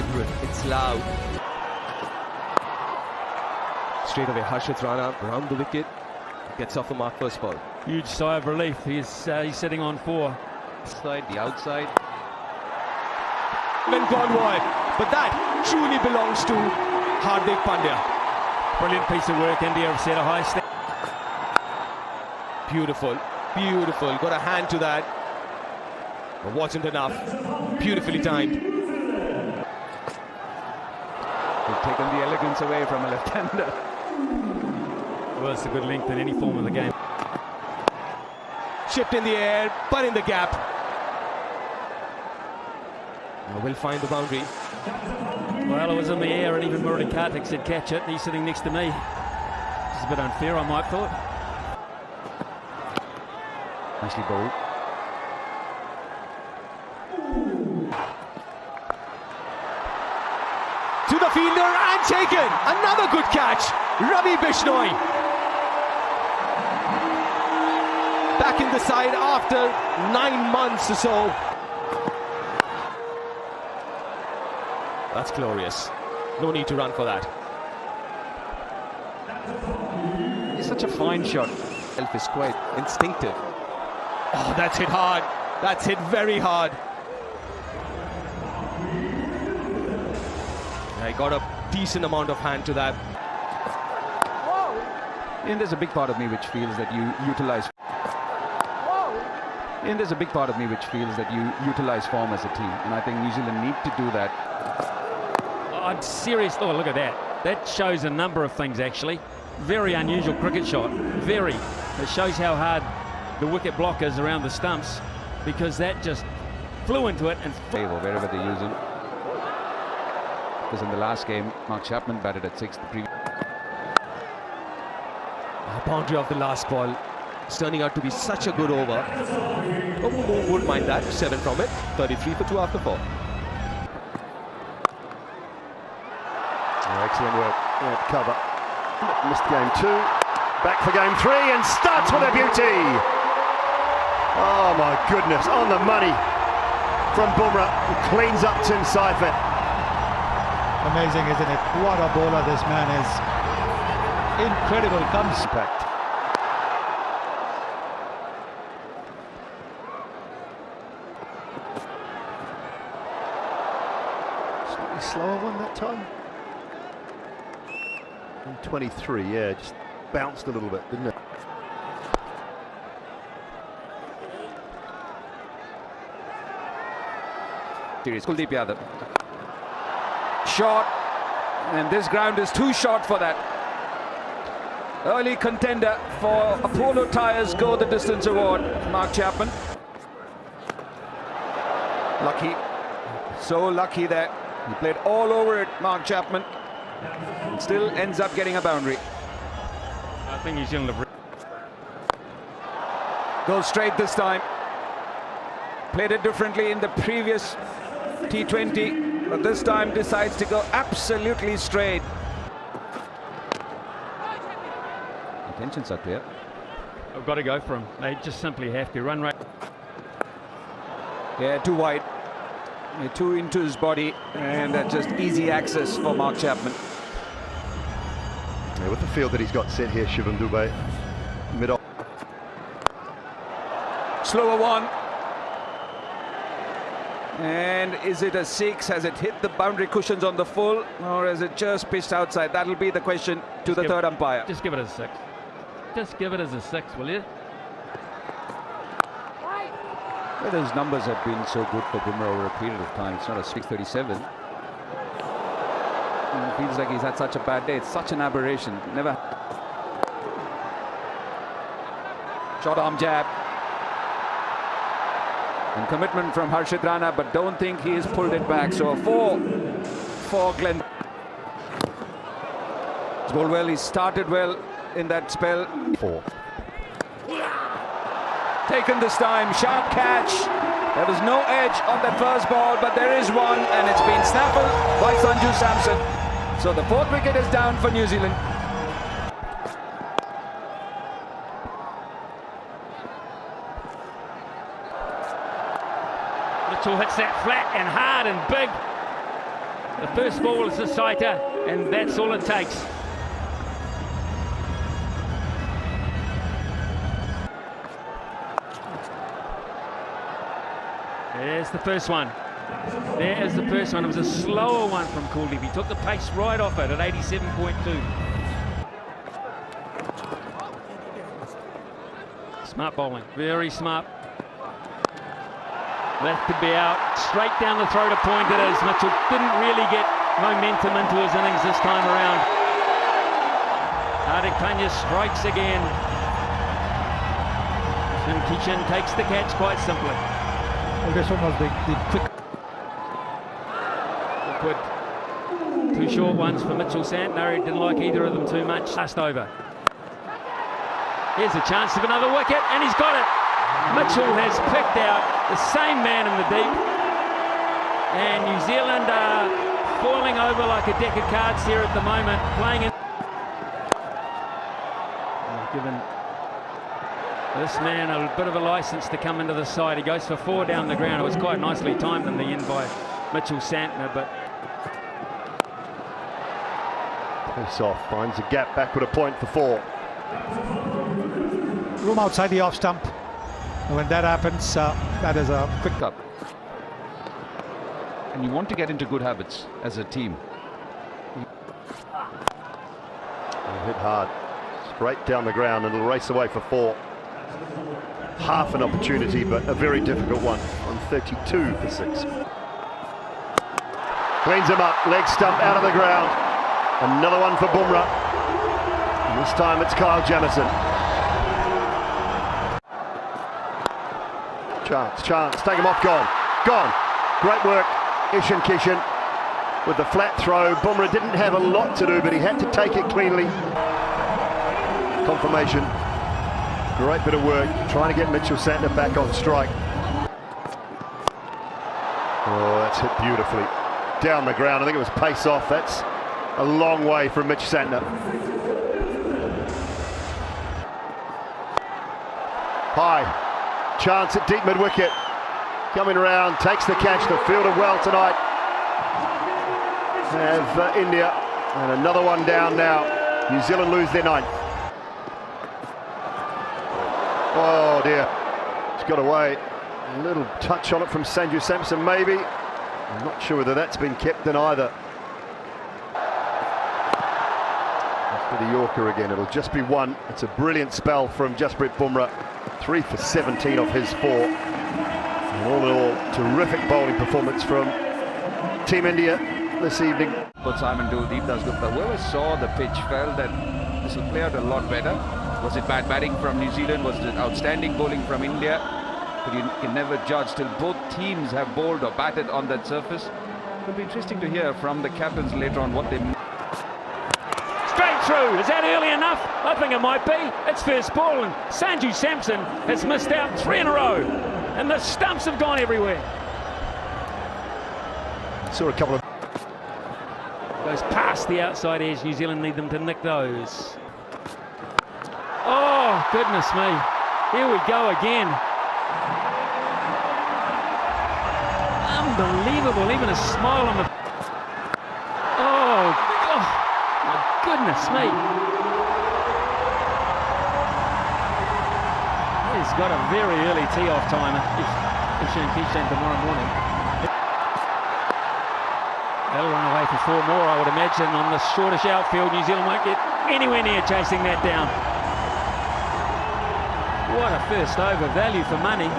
vibrant, it's loud. Straight away, Harshit Rana around the wicket, gets off the mark first ball. Huge sigh of relief. He's sitting on 4. Side, the outside. Then gone wide, but that truly belongs to Hardik Pandya. Brilliant piece of work. India have set a high standard. Beautiful, beautiful. Got a hand to that. But wasn't enough. Beautifully timed. They've taken the elegance away from a left-hander. Well, it's a good length in any form of the game. Shipped in the air, but in the gap. Will find the boundary. Well, it was in the air, and even Murali Kartik said catch it. He's sitting next to me. It's a bit unfair, I might thought. Nicely bowled. To the fielder and taken. Another good catch. Ravi Bishnoi. Back in the side after 9 months or so. That's glorious. No need to run for that. It's such a fine shot. Self is quite instinctive. Oh, that's hit hard. That's hit very hard. I got a decent amount of hand to that. And there's a big part of me which feels that you utilize. And there's a big part of me which feels that you utilize form as a team, and I think New Zealand need to do that. I'm serious. Oh, look at that. That shows a number of things, actually. Very unusual cricket shot. Very. It shows how hard the wicket block is around the stumps, because that just flew into it and Or wherever they use him. Because in the last game, Mark Chapman batted at 6. Boundary of the last ball. It's turning out to be such a good over. Oh, won't mind that. 7 from it. 33 for 2 after 4. Oh, excellent work. At cover. Missed game 2. Back for game 3 and starts with a beauty. Oh my goodness, on the money from Bumrah. Cleans up Tim Seifert. Amazing, isn't it? What a bowler this man is. Incredible comes Impact. Slightly slower one that time. And 23, yeah, just bounced a little bit, didn't it? Series. Kuldeep Yadav. Short, and this ground is too short for that. Early contender for Apollo Tyres Go the Distance Award, Mark Chapman. Lucky, so lucky that he played all over it, Mark Chapman. And still ends up getting a boundary. I think New Zealand have... Goes straight this time. Played it differently in the previous T20, but this time decides to go absolutely straight. Intentions are clear. I've got to go for him. They just simply have to run right. Yeah, too wide. Too into his body, and that's just easy access for Mark Chapman. Yeah, with the field that he's got set here, Shivam Dube, mid-off. Slower one. And is it a 6? Has it hit the boundary cushions on the full, or has it just pitched outside? That'll be the question to the third umpire. Just give it as a 6. Just give it as a 6, will you? Well, his numbers have been so good for Bumrah over a period of time. It's not a 637. It feels like he's had such a bad day. It's such an aberration. Never. Short arm jab. And commitment from Harshit Rana, but don't think he has pulled it back. So a 4 for Glenn. He's bowled well. He started well in that spell. 4. Taken this time, sharp catch. There was no edge on that first ball, but there is one, and it's been snaffled by Sanju Samson. So the 4th wicket is down for New Zealand. Mitchell hits that flat and hard and big. The first ball is the sighter, and that's all it takes. There's the first one. There is the first one. It was a slower one from Kuldeep. He took the pace right off it at 87.2. Smart bowling, very smart. That could be out. Straight down the throat of point it is. Mitchell didn't really get momentum into his innings this time around. Hardik Pandya strikes again. Kishan takes the catch quite simply. Well, this one was the quick. Awkward. Two short ones for Mitchell Santner. He didn't like either of them too much. Last over. Here's a chance of another wicket, and he's got it. Mitchell has picked out the same man in the deep, and New Zealand are falling over like a deck of cards here at the moment, playing in. Given this man a bit of a license to come into the side. He goes for 4 down the ground. It was quite nicely timed in the end by Mitchell Santner, but Pace off, finds a gap, backward a point for 4. Room outside the off stump. And when that happens, that is a quick up. And you want to get into good habits as a team. Hit hard, straight down the ground, and it'll race away for 4. Half an opportunity, but a very difficult one on 32 for 6. Cleans him up, leg stump out of the ground. Another one for Bumrah. And this time it's Kyle Jamieson. Chance, take him off, gone. Great work, Ishan Kishan with the flat throw. Bumrah didn't have a lot to do, but he had to take it cleanly. Confirmation, great bit of work, trying to get Mitchell Santner back on strike. Oh, that's hit beautifully. Down the ground, I think it was pace off. That's a long way from Mitch Santner. High. Chance at deep mid-wicket. Coming around, takes the catch. The fielder well tonight. Have India. And another one down now. New Zealand lose their 9th. Oh dear. It's got away. A little touch on it from Sanju Samson maybe. I'm not sure whether that's been kept in either. After the Yorker again, it'll just be 1. It's a brilliant spell from Jasprit Bumrah. 3 for 17 off his 4. And all in all, terrific bowling performance from Team India this evening. But Simon Kuldeep Das Gupta, whoever saw the pitch felt that this will play out a lot better. Was it bad batting from New Zealand? Was it outstanding bowling from India? But you can never judge till both teams have bowled or batted on that surface. It'll be interesting to hear from the captains later on what they... straight through. Is that early enough? I think it might be. It's first ball, and Sanju Samson has missed out 3 in a row, and the stumps have gone everywhere. Saw a couple of... Goes past the outside edge. New Zealand need them to nick those. Oh, goodness me. Here we go again. Unbelievable. Even a smile on the... Oh, my goodness me. He's got a very early tee-off timer. Ishan Kishan tomorrow morning. They'll run away for 4 more, I would imagine, on the shortish outfield. New Zealand won't get anywhere near chasing that down. What a first over, value for money.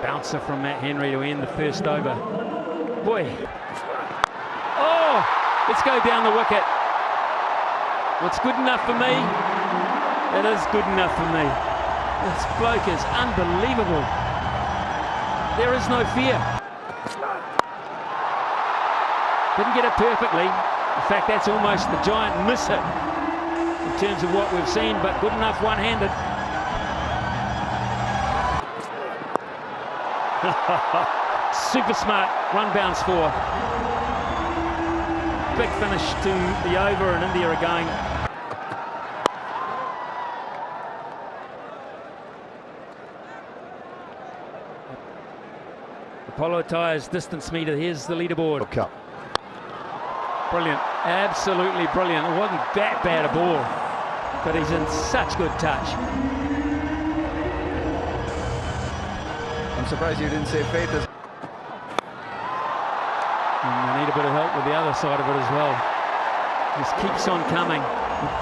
Bouncer from Matt Henry to end the first over. Boy. Oh, let's go down the wicket. What's good enough for me? It is good enough for me. This bloke is unbelievable. There is no fear. Didn't get it perfectly. In fact, that's almost the giant miss hit in terms of what we've seen, but good enough one-handed. Super smart, run bounce 4. Big finish to the over, and India are going. Polo Tyres distance meter. Here's the leaderboard. Cup. Brilliant, absolutely brilliant. It wasn't that bad a ball, but he's in such good touch. I'm surprised you didn't say Faith. And they need a bit of help with the other side of it as well. Just keeps on coming.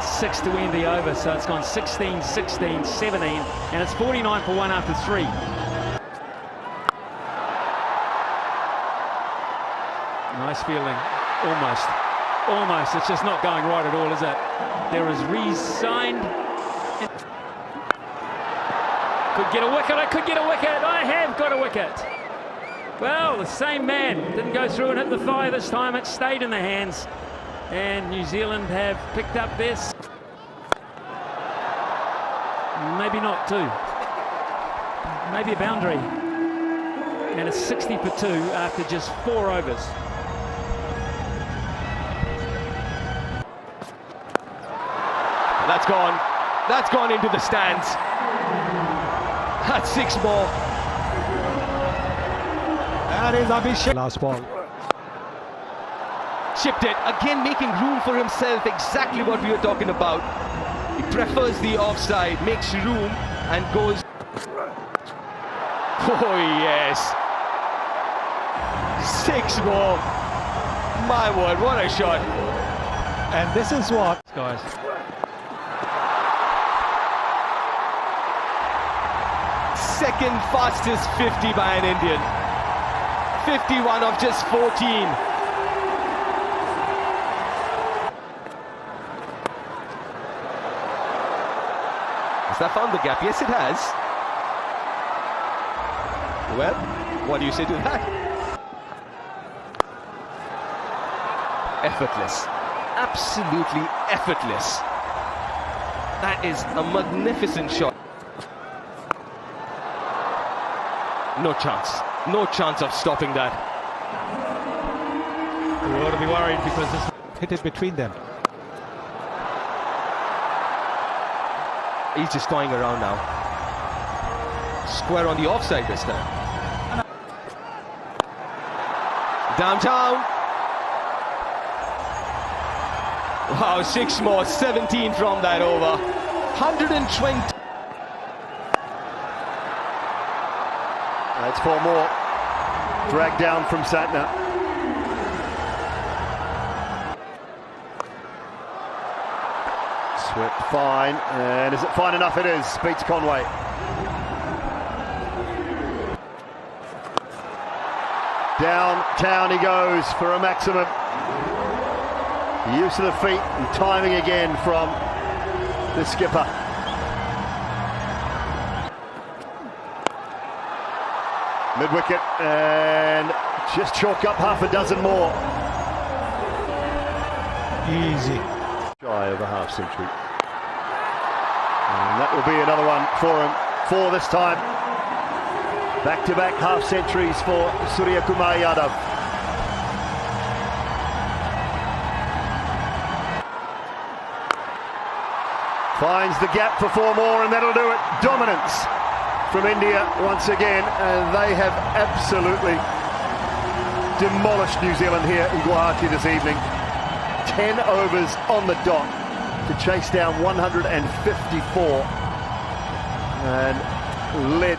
6 to end the over, so it's gone 16, 16, 17, and it's 49 for 1 after 3. Nice fielding. Almost. It's just not going right at all, is it? There is re-signed. Could get a wicket. I could get a wicket. I have got a wicket. Well, the same man didn't go through and hit the thigh this time. It stayed in the hands. And New Zealand have picked up this. Maybe not 2. Maybe a boundary. And it's 60 for 2 after just 4 overs. That's gone into the stands. That's 6 more. That is Abhishek. Last ball. Chipped it, again making room for himself, exactly what we were talking about. He prefers the offside, makes room and goes. Oh yes. 6 more. My word, what a shot. And this is what, Guys. Second fastest 50 by an Indian. 51 of just 14. Has that found the gap? Yes, it has. Well, what do you say to that? Effortless. Absolutely effortless. That is a magnificent shot. No chance of stopping that. We ought to be worried because this hit it between them. He's just toying around now. Square on the offside this time. Downtown. Wow, 6 more, 17 from that over. 120. That's 4 more. Dragged down from Santner. Swept fine, and is it fine enough? It is. Beats Conway. Downtown he goes for a maximum. Use of the feet and timing again from the skipper. Mid-wicket, and just chalk up half a dozen more. Easy. Shy of a half century. And that will be another one for him. 4 this time. Back-to-back half centuries for Surya Kumar Yadav. Finds the gap for 4 more, and that'll do it. Dominance from India once again, and they have absolutely demolished New Zealand here in Guwahati this evening. 10 overs on the dot to chase down 154 and led